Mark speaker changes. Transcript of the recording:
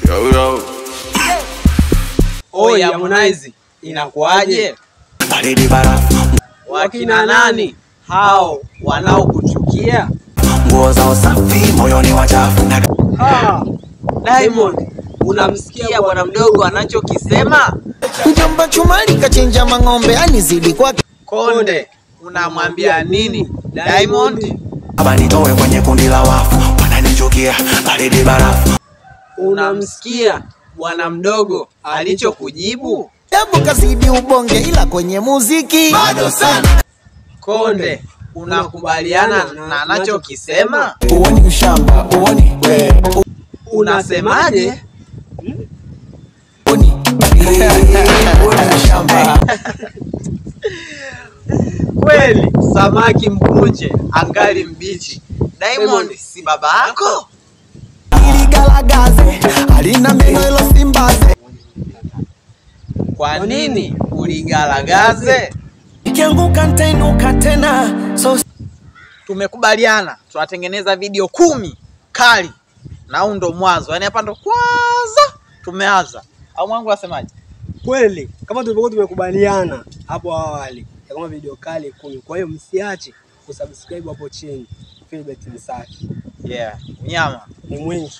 Speaker 1: Yo yo.
Speaker 2: Oi Harmonize, inakuaje?
Speaker 1: Baridi barafu.
Speaker 2: Wakina nani hao wanaokuchukia?
Speaker 1: Nguo zao safi, moyoni wachafu.
Speaker 2: Diamond, unamsikia bwana mdogo anachokisema?
Speaker 3: Mjomba Chumali kachinja mang'ombe anizidi kwa
Speaker 2: Konde, unamwambia nini Diamond?
Speaker 1: Aba nitoe kwenye kundi la wafu, wananichukia. Baridi barafu.
Speaker 2: Unamsikia bwana mdogo alichokujibu?
Speaker 3: Jabu kazidi ubonge ila kwenye muziki
Speaker 1: Bado sana.
Speaker 2: Konde, unakubaliana na anachokisema?
Speaker 1: Uoni ushamba, uoni we.
Speaker 2: Unasemaje?
Speaker 1: Uoni ushamba.
Speaker 2: Kweli samaki mkunje angali mbichi. Diamond si baba yako?
Speaker 3: iligalagaze alina meno ilo simbaze
Speaker 2: Kwa nini uligalagaze?
Speaker 3: ikianguka nitainuka tena so
Speaker 2: Tumekubaliana tunatengeneza video 10 kali na huu ndo mwanzo. Yaani hapa ndo kwanza tumeanza. Au mwangu wasemaje?
Speaker 4: Kweli kama tulivyokuwa tumekubaliana hapo awali kama video kali 10. Kwa hiyo msiache kusubscribe hapo chini. Philbert Msaki.
Speaker 2: Yeah, mnyama
Speaker 4: Ni mwingi.